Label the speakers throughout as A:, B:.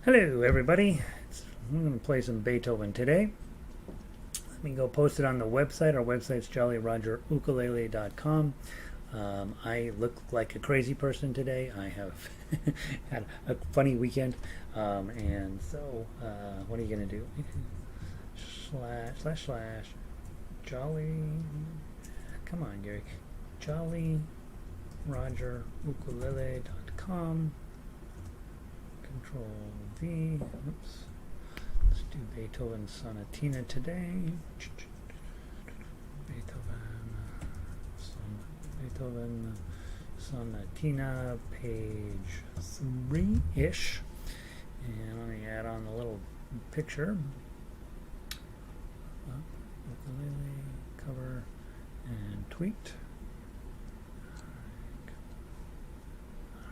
A: Hello, everybody. I'm going to play some Beethoven today. Let me go post it on the website. Our website's jollyrogerukulele.com. I look like a crazy person today. I have had a funny weekend. And so, what are you going to do? Slash jolly. Come on, Gary. jollyrogerukulele.com. Control V. Oops. Let's do Beethoven Sonatina today. Beethoven Sonatina, page 3-ish. And let me add on a little picture. Ukulele, cover, and tweet.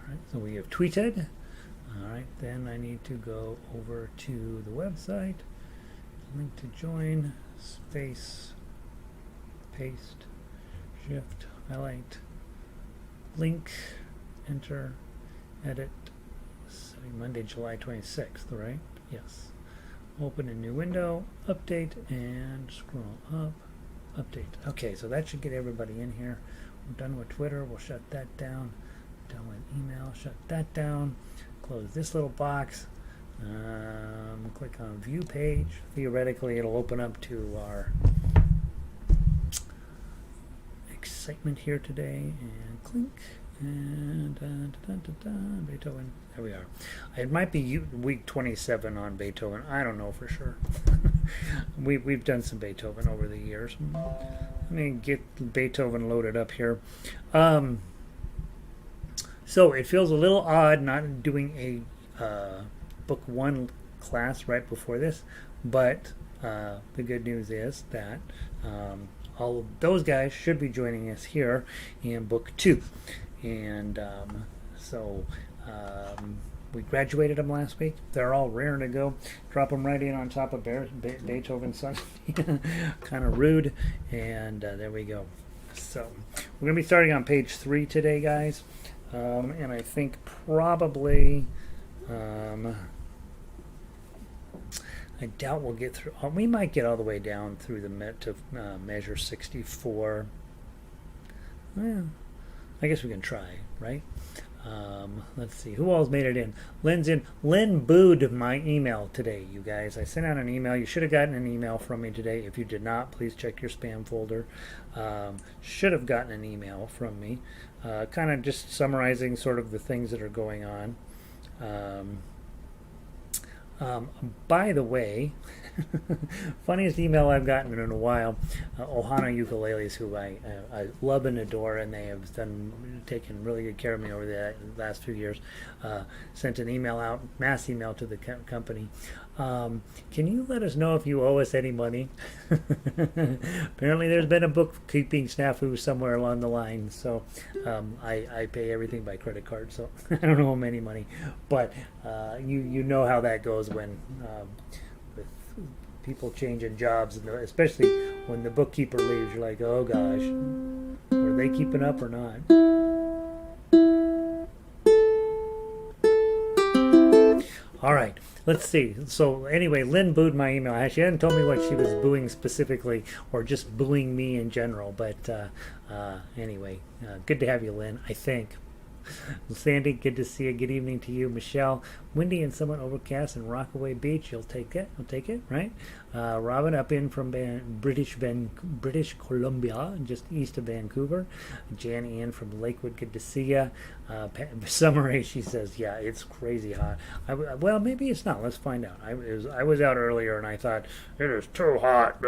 A: Alright, so we have tweeted. Alright, then I need to go over to the website, link to join, space, paste, shift, highlight, link, enter, edit, setting Monday, July 26th, right? Yes. Open a new window, update, and scroll up, update. Okay, so that should get everybody in here. We're done with Twitter, we'll shut that down. Done with email, shut that down. Close this little box. Click on view page. Theoretically, it'll open up to our excitement here today. And click. And Beethoven. There we are. It might be week 27 on Beethoven. I don't know for sure. We've done some Beethoven over the years. Let me get Beethoven loaded up here. So it feels a little odd not doing a book one class right before this, but the good news is that all of those guys should be joining us here in book two. And we graduated them last week. They're all raring to go. Drop them right in on top of Beethoven Sonatina. Kind of rude. And there we go. So we're going to be starting on page 3 today, guys. And I think probably, I doubt we'll get through. We might get all the way down through the measure 64. Well, I guess we can try, right? Let's see. Who all's made it in? Lynn's in. Lynn booed my email today, you guys. I sent out an email. You should have gotten an email from me today. If you did not, please check your spam folder. Should have gotten an email from me. Kind of just summarizing sort of the things that are going on. By the way, funniest email I've gotten in a while, Ohana Ukuleles, who I love and adore, and they have taken really good care of me over the last few years, sent an email out, mass email to the company. Can you let us know if you owe us any money? Apparently there's been a bookkeeping snafu somewhere along the line, so I pay everything by credit card, so I don't owe them any money. But you know how that goes when with people changing jobs, and especially when the bookkeeper leaves, you're like, oh gosh, were they keeping up or not? All right, let's see. So anyway, Lynn booed my email. She hadn't told me what she was booing specifically, or just booing me in general. But anyway, good to have you, Lynn, I think. Sandy, good to see you. Good evening to you. Michelle, windy and somewhat overcast in Rockaway Beach. You'll take it. You'll take it, right? Robin, up in from British Columbia, just east of Vancouver. Jan in from Lakewood, good to see you. Summer, she says, yeah, it's crazy hot. Well, maybe it's not. Let's find out. I was out earlier and I thought it is too hot.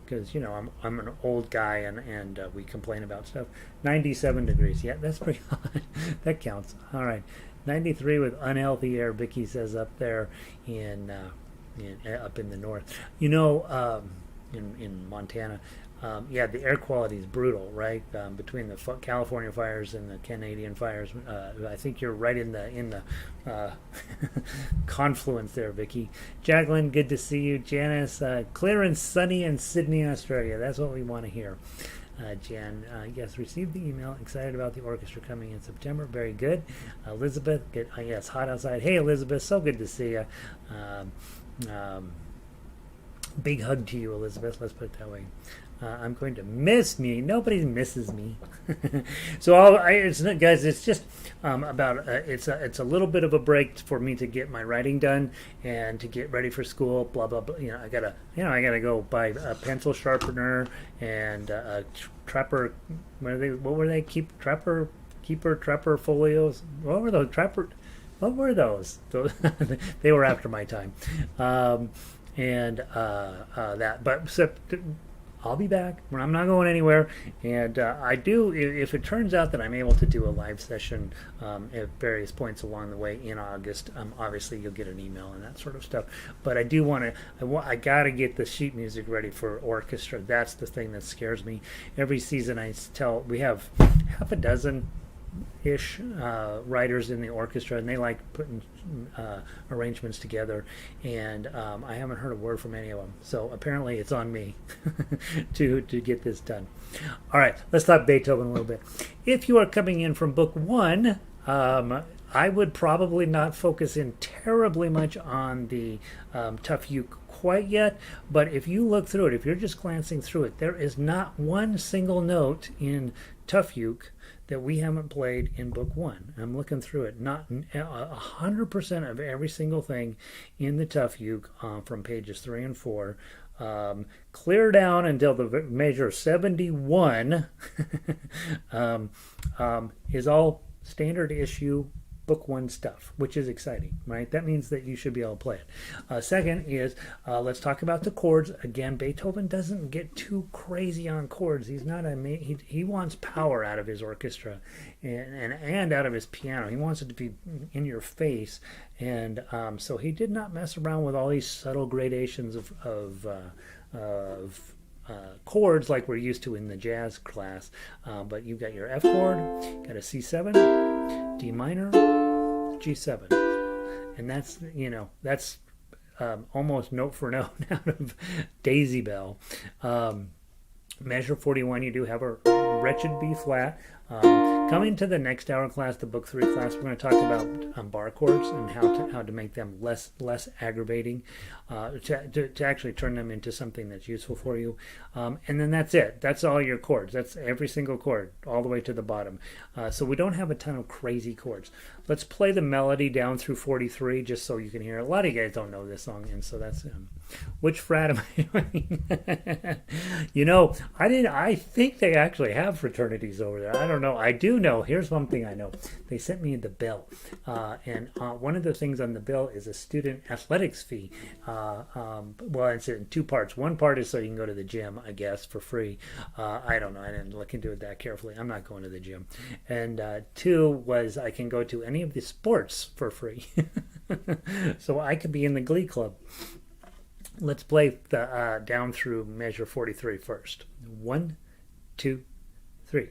A: Because I'm an old guy and we complain about stuff. 97 degrees, yeah, that's pretty hot. That counts. All right, 93 with unhealthy air. Vicky says up there up in the north. In Montana. Yeah, the air quality is brutal, right? Between the California fires and the Canadian fires, I think you're right in the confluence there, Vicky. Jacqueline, good to see you. Janice, clear and sunny in Sydney, Australia. That's what we want to hear. Jan, yes, received the email. Excited about the orchestra coming in September. Very good. Elizabeth, good. Yes, hot outside. Hey, Elizabeth, so good to see you. Um, um, big hug to you, Elizabeth. Let's put it that way. I'm going to miss me. Nobody misses me. So guys, it's just about it's a little bit of a break for me to get my writing done and to get ready for school. Blah blah blah. I gotta go buy a pencil sharpener and a trapper. What were they? Trapper folios. What were those trapper? What were those? They were after my time. But I'll be back. I'm not going anywhere, and I do. If it turns out that I'm able to do a live session at various points along the way in August, obviously you'll get an email and that sort of stuff. But I do want to. I got to get the sheet music ready for orchestra. That's the thing that scares me. Every season we have half a dozen ish writers in the orchestra, and they like putting arrangements together, and I haven't heard a word from any of them, so apparently it's on me to get this done. All right, let's talk Beethoven a little bit. If you are coming in from book one, I would probably not focus in terribly much on the tough uke quite yet, but if you look through it, if you're just glancing through it, there is not one single note in tough uke that we haven't played in book one. I'm looking through it. Not 100% of every single thing in the tough uke from pages 3 and 4, clear down until the measure 71, is all standard issue book one stuff, which is exciting, right? That means that you should be able to play it. Second is, let's talk about the chords. Again, Beethoven doesn't get too crazy on chords. He's not he wants power out of his orchestra and out of his piano. He wants it to be in your face, and so he did not mess around with all these subtle gradations of chords like we're used to in the jazz class. But you've got your F chord, got a C7, D minor, G7, and that's almost note for note out of Daisy Bell. Measure 41, you do have a wretched B flat. Coming to the next hour class, the book 3 class, we're going to talk about bar chords and how to make them less aggravating, to actually turn them into something that's useful for you. And then that's it. That's all your chords. That's every single chord all the way to the bottom. So we don't have a ton of crazy chords. Let's play the melody down through 43 just so you can hear it. A lot of you guys don't know this song, and so that's which frat am I doing? I think they actually have fraternities over there. I don't know. I do know. Here's one thing I know. They sent me the bill, and one of the things on the bill is a student athletics fee. Well, it's in 2 parts. One part is so you can go to the gym, I guess, for free. I don't know. I didn't look into it that carefully. I'm not going to the gym. And 2 was I can go to any of the sports for free. So I could be in the Glee Club. Let's play the down through measure 43 first. 1, 2, 3.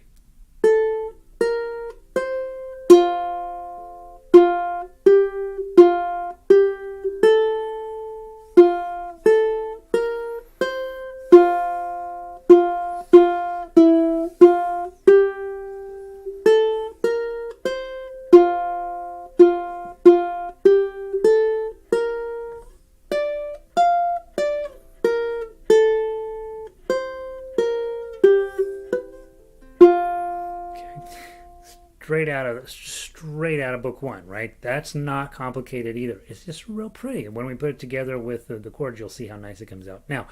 A: Straight out of book 1, right? That's not complicated either. It's just real pretty. When we put it together with the chords, you'll see how nice it comes out. Now,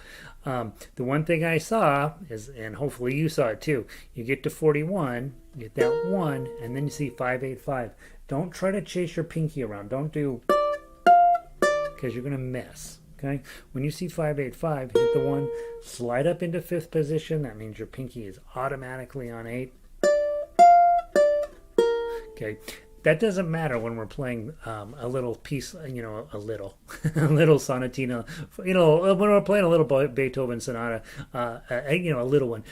A: the one thing I saw is, and hopefully you saw it too, you get to 41, you get that 1, and then you see 5, 8, 5. Don't try to chase your pinky around. Don't do, because you're going to miss. Okay, when you see 5, 8, 5, hit the 1, slide up into 5th position. That means your pinky is automatically on 8. Okay, that doesn't matter when we're playing a little piece, a little sonatina, when we're playing a little Beethoven sonata, a little one.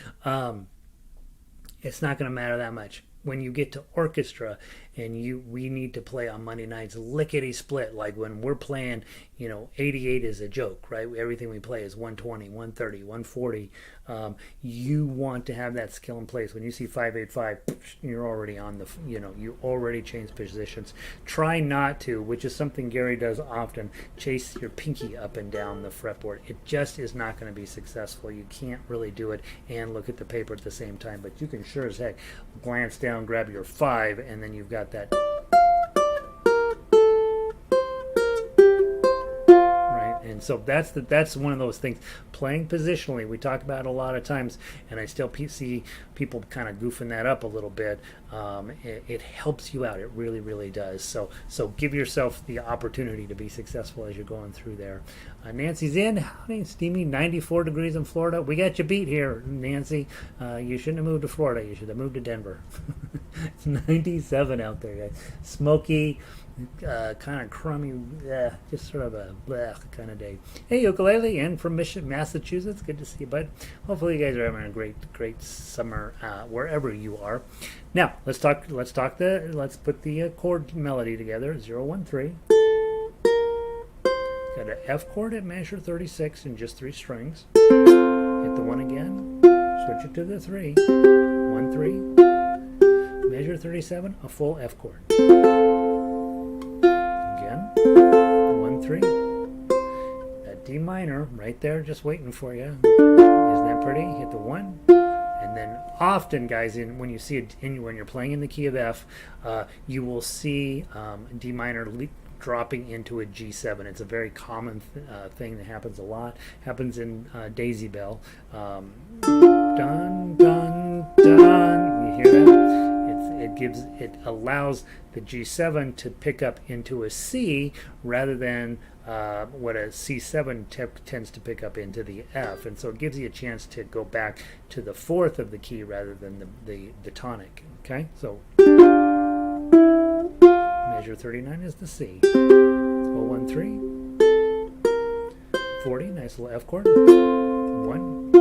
A: It's not going to matter that much. When you get to orchestra and we need to play on Monday nights lickety split. Like when we're playing, 88 is a joke, right? Everything we play is 120, 130, 140. You want to have that skill in place. When you see 585, you're already on the, you already changed positions. Try not to, which is something Gary does often, chase your pinky up and down the fretboard. It just is not going to be successful. You can't really do it and look at the paper at the same time, but you can sure as heck glance down, grab your 5, and then you've got that. And so that's one of those things. Playing positionally, we talk about it a lot of times, and I still see people kind of goofing that up a little bit. It helps you out. It really, really does. So give yourself the opportunity to be successful as you're going through there. Nancy's in. Howdy, steamy, 94 degrees in Florida. We got you beat here, Nancy. You shouldn't have moved to Florida. You should have moved to Denver. It's 97 out there, guys. Smoky. Kind of crummy, just sort of a bleh kind of day. Hey, Ukulele, in from Massachusetts. Good to see you, bud. Hopefully, you guys are having a great summer wherever you are. Now, let's put the chord melody together. 013. Got an F chord at measure 36 in just 3 strings. Hit the 1 again. Switch it to the 3. 1 3. Measure 37. A full F chord. 1 3. That D minor right there, just waiting for you. Isn't that pretty? Hit the 1, and then often, guys, when you see it when you're playing in the key of F, you will see D minor dropping into a G7. It's a very common thing that happens a lot. Happens in Daisy Bell. Dun dun dun. You hear that? It allows the G7 to pick up into a C rather than what a C7 tends to pick up into the F, and so it gives you a chance to go back to the 4th of the key rather than the tonic. Okay, so measure 39 is the C. 013. 40, nice little F chord. 1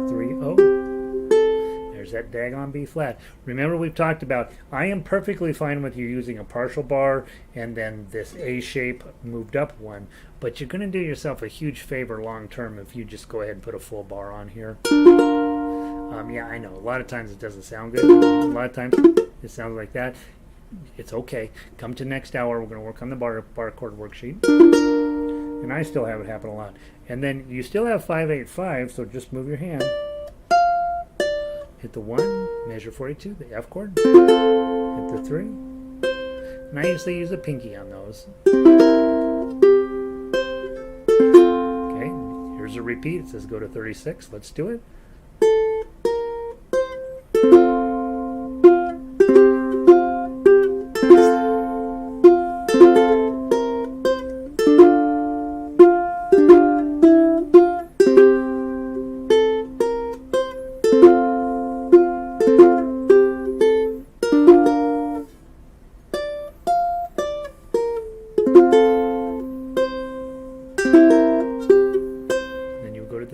A: 3 0. There's that daggone B flat. Remember, we've talked about, I am perfectly fine with you using a partial bar and then this A shape moved up 1, but you're going to do yourself a huge favor long term if you just go ahead and put a full bar on here. Yeah, I know, a lot of times it doesn't sound good. A lot of times it sounds like that. It's okay. Come to next hour, we're going to work on the bar chord worksheet. And I still have it happen a lot. And then you still have 585, so just move your hand. Hit the 1, measure 42, the F chord. Hit the 3. And I usually use a pinky on those. Okay, here's a repeat. It says go to 36. Let's do it.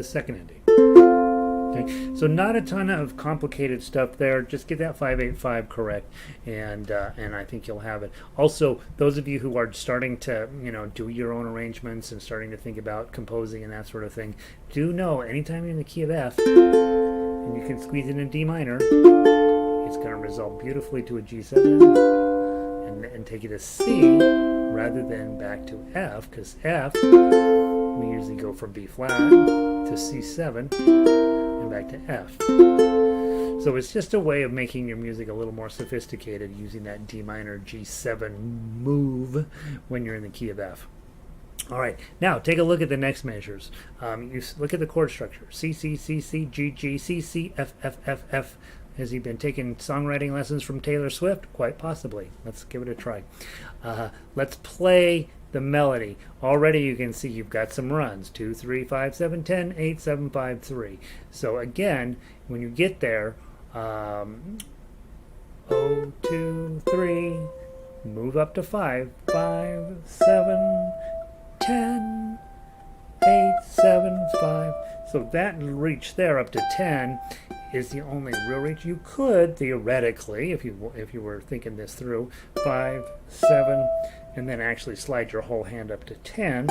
A: Second ending. Okay, so not a ton of complicated stuff there. Just get that 585 correct, and I think you'll have it. Also, those of you who are starting to do your own arrangements and starting to think about composing and that sort of thing, do know anytime you're in the key of F and you can squeeze it in D minor, it's going to resolve beautifully to a G7 and take you to C rather than back to F, because F, we usually go from B flat to C7 and back to F. So it's just a way of making your music a little more sophisticated using that D minor G7 move when you're in the key of F. All right, now take a look at the next measures. You look at the chord structure. C, C, C, C, G, G, C, C, F, F, F, F. Has he been taking songwriting lessons from Taylor Swift? Quite possibly. Let's give it a try. Let's play the melody. Already you can see you've got some runs. 2, 3, 5, 7, 10, 8, 7, 5, 3. So again, when you get there, 0, 2, 3, move up to 5, 5, 7, 10, 8, 7, 5. So that reach there up to 10 is the only real reach. You could theoretically, if you were thinking this through, 5, 7, and then actually slide your whole hand up to 10.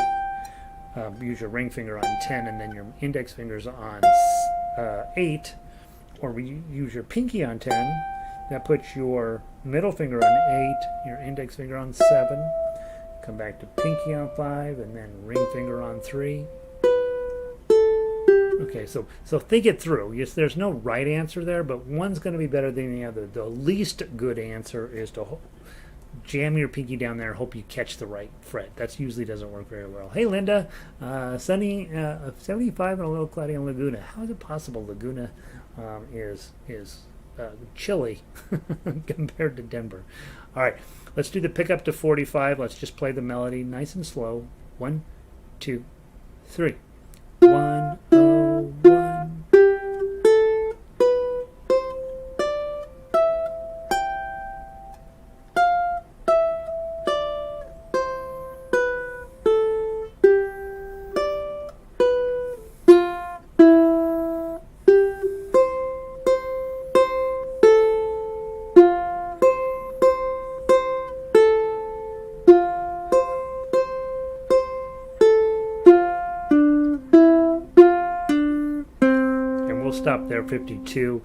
A: Use your ring finger on 10 and then your index fingers on 8, or use your pinky on 10. That puts your middle finger on 8, your index finger on 7. Come back to pinky on 5, and then ring finger on 3. Okay, so think it through. Yes, there's no right answer there, but one's going to be better than the other. The least good answer is to jam your pinky down there and hope you catch the right fret. That usually doesn't work very well. Hey, Linda, sunny, 75 and a little cloudy in Laguna. How is it possible Laguna is chilly compared to Denver? All right, let's do the pickup to 45. Let's just play the melody nice and slow. 1, 2, 3. 1, 0, 1. Stop there, 52,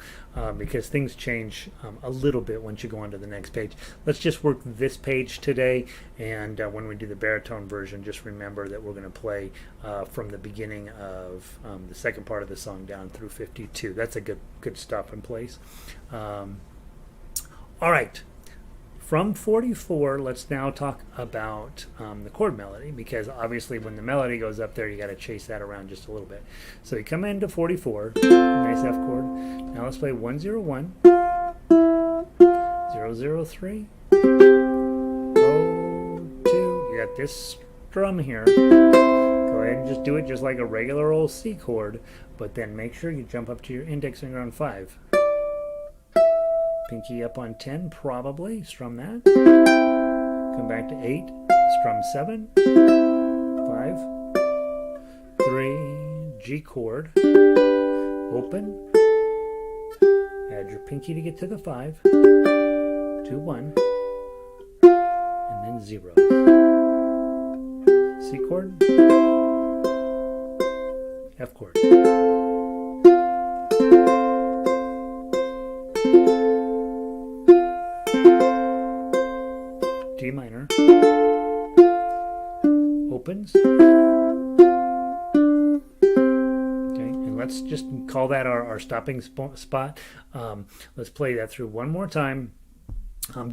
A: because things change a little bit once you go on to the next page. Let's just work this page today, and when we do the baritone version, just remember that we're going to play from the beginning of the second part of the song down through 52. That's a good stopping place. All right. From 44, let's now talk about the chord melody, because obviously when the melody goes up there, you got to chase that around just a little bit. So you come into 44, nice F chord. Now let's play 101, 003, 02. You got this strum here. Go ahead and just do it just like a regular old C chord, but then make sure you jump up to your index finger on 5. Pinky up on 10, probably. Strum that. Come back to 8. Strum 7. 5. 3. G chord. Open. Add your pinky to get to the 5. 2, 1. And then 0. C chord. F chord. D minor, opens, okay, and let's just call that our stopping spot. Let's play that through one more time.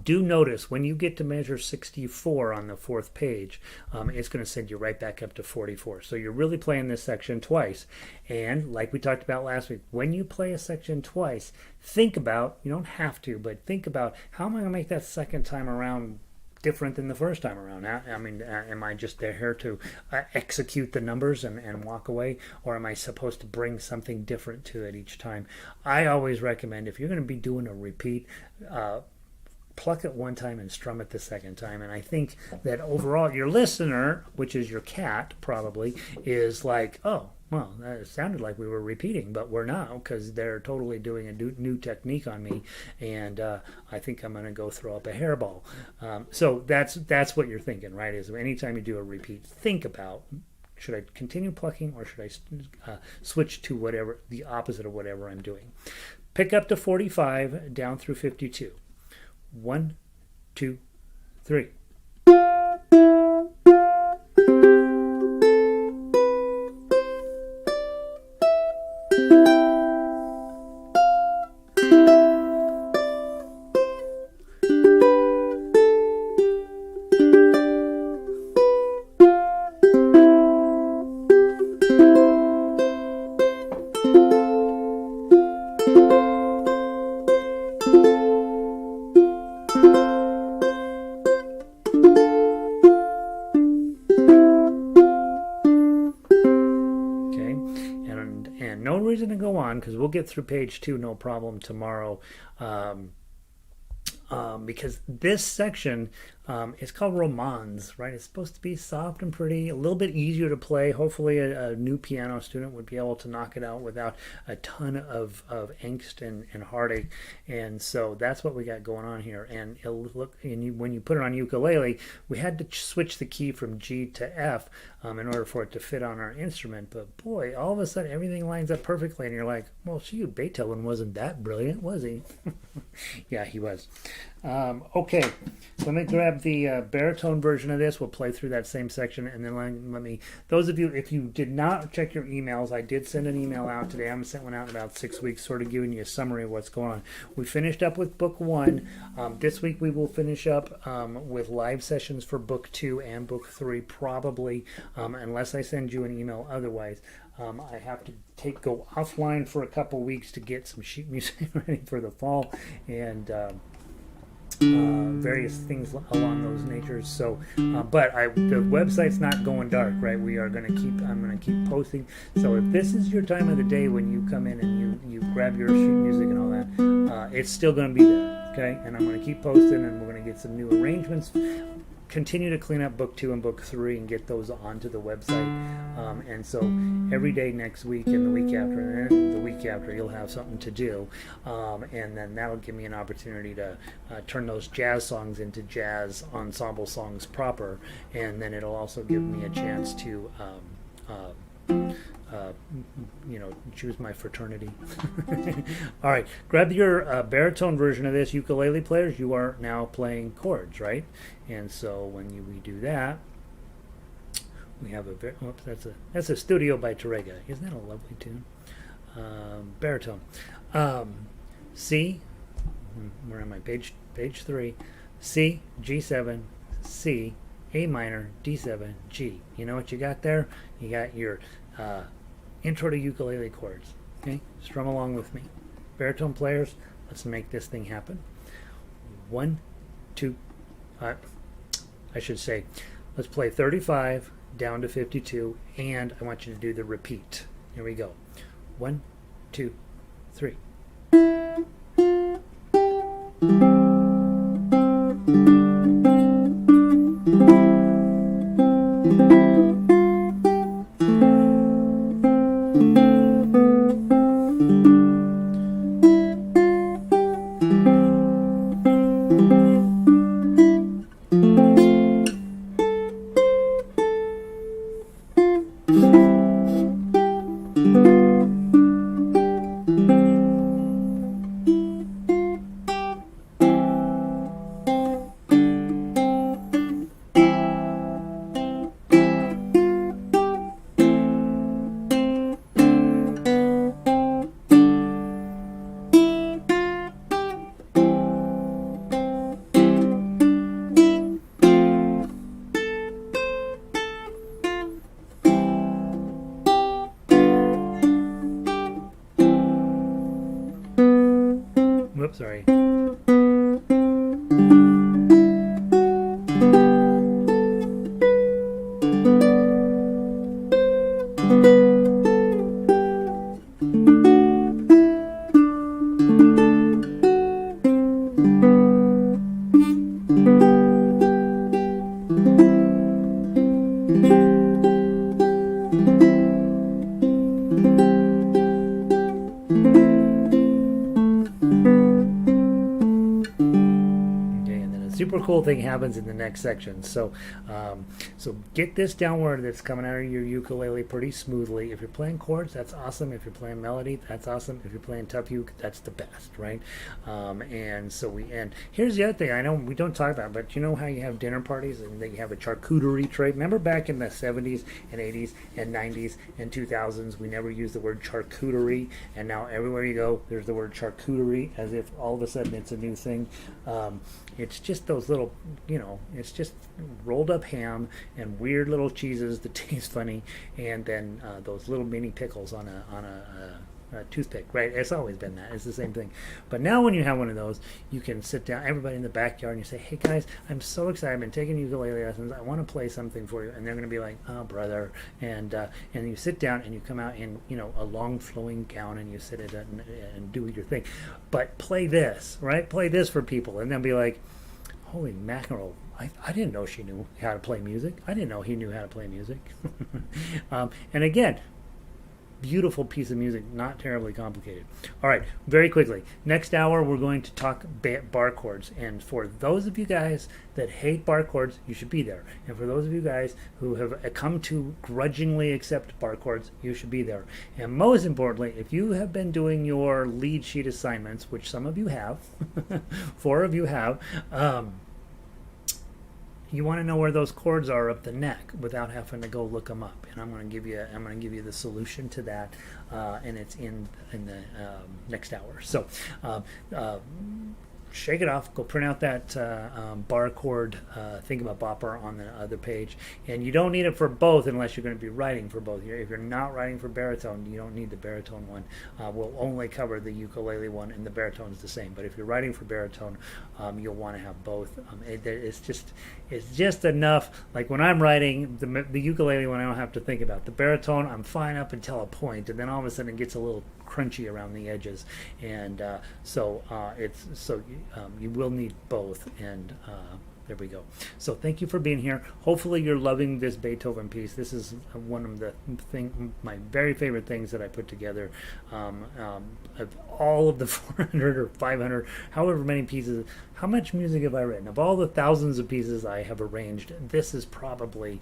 A: Do notice when you get to measure 64 on the 4th page, it's going to send you right back up to 44. So you're really playing this section twice. And like we talked about last week, when you play a section twice, think about, you don't have to, but think about, how am I going to make that second time around different than the first time around? I mean, am I just there to execute the numbers and walk away, or am I supposed to bring something different to it each time? I always recommend, if you're going to be doing a repeat, pluck it one time and strum it the second time. And I think that overall your listener, which is your cat probably, is like, oh, well, that sounded like we were repeating, but we're not, because they're totally doing a new technique on me, and I think I'm going to go throw up a hairball. So that's what you're thinking, right? Is anytime you do a repeat, think about, should I continue plucking, or should I switch to whatever, the opposite of whatever I'm doing? Pick up to 45 down through 52. 1, 2, 3. To go on, because we'll get through page 2 no problem tomorrow, because this section It's called Romans, right? It's supposed to be soft and pretty, a little bit easier to play. Hopefully, a new piano student would be able to knock it out without a ton of angst and heartache. And so that's what we got going on here. And it'll look, when you put it on ukulele, we had to switch the key from G to F in order for it to fit on our instrument. But boy, all of a sudden everything lines up perfectly, and you're like, well, shoot, Beethoven wasn't that brilliant, was he? Yeah, he was. Okay, so let me grab the baritone version of this. We'll play through that same section, and then let me, those of you, if you did not check your emails, I did send an email out today. I haven't sent one out in about 6 weeks, sort of giving you a summary of what's going on. We finished up with book 1. This week we will finish up with live sessions for book 2 and book 3, probably, unless I send you an email otherwise. I have to go offline for a couple weeks to get some sheet music ready for the fall, and various things along those natures. So, but the website's not going dark, right? I'm going to keep posting. So if this is your time of the day when you come in and you grab your sheet music and all that, it's still going to be there, okay? And I'm going to keep posting, and we're going to get some new arrangements. Continue to clean up book 2 and book 3 and get those onto the website. And so every day next week and the week after and the week after, you'll have something to do. And then that'll give me an opportunity to turn those jazz songs into jazz ensemble songs proper. And then it'll also give me a chance to choose my fraternity. All right, grab your baritone version of this. Ukulele players, you are now playing chords, right? And so when we do that, we have that's a Studio by Terega. Isn't that a lovely tune? Baritone. C, where am I? Page 3. C, G7, C, A minor, D7, G. You know what you got there? You got your intro to ukulele chords. Okay, strum along with me. Baritone players, let's make this thing happen. 1, 2, I should say, let's play 35 down to 52, and I want you to do the repeat. Here we go. 1, 2, 3. Whoops, sorry. Super cool thing happens in the next section. So so get this down where that's coming out of your ukulele pretty smoothly. If you're playing chords, that's awesome. If you're playing melody, that's awesome. If you're playing tough uke, that's the best, right? And here's the other thing I know we don't talk about, but you know how you have dinner parties and they have a charcuterie tray? Remember back in the 70s and 80s and 90s and 2000s, we never used the word charcuterie, and now everywhere you go, there's the word charcuterie, as if all of a sudden it's a new thing. It's just those little, it's just rolled up ham and weird little cheeses that taste funny, and then those little mini pickles on a toothpick, right? It's always been that. It's the same thing. But now when you have one of those, you can sit down, everybody in the backyard, and you say, hey guys, I'm so excited. I've been taking ukulele lessons. I want to play something for you. And they're going to be like, oh, brother. And you sit down and you come out in, a long flowing gown, and you sit it and do your thing. But play this, right? Play this for people. And they'll be like, Holy mackerel. I didn't know she knew how to play music. I didn't know he knew how to play music. And again, beautiful piece of music, not terribly complicated. All right, very quickly. Next hour, we're going to talk bar chords. And for those of you guys that hate bar chords, you should be there. And for those of you guys who have come to grudgingly accept bar chords, you should be there. And most importantly, if you have been doing your lead sheet assignments, which some of you have, 4 of you have, you want to know where those chords are up the neck without having to go look them up, and I'm going to give you the solution to that, and it's in the next hour. So shake it off, go print out that bar chord thingamabopper on the other page. And you don't need it for both unless you're going to be writing for both. If you're not writing for baritone, you don't need the baritone one. We'll only cover the ukulele one, and the baritone's the same. But if you're writing for baritone, you'll want to have both. It's just enough. Like when I'm writing the ukulele one, I don't have to think about. The baritone, I'm fine up until a point, and then all of a sudden it gets a little crunchy around the edges, and you will need both, and there we go. So thank you for being here. Hopefully you're loving this Beethoven piece. This is one of my very favorite things that I put together. Of all of the 400 or 500, however many pieces, how much music have I written? Of all the thousands of pieces I have arranged, this is probably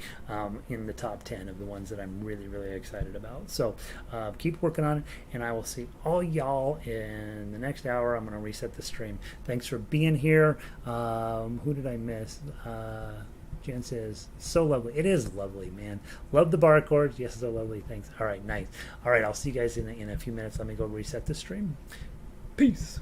A: in the top 10 of the ones that I'm really, really excited about. So keep working on it, and I will see all y'all in the next hour. I'm going to reset the stream. Thanks for being here. Who did I miss? Jen says, so lovely. It is lovely, man. Love the bar chords. Yes, so lovely. Thanks. All right, nice. All right, I'll see you guys in a few minutes. Let me go reset the stream. Peace.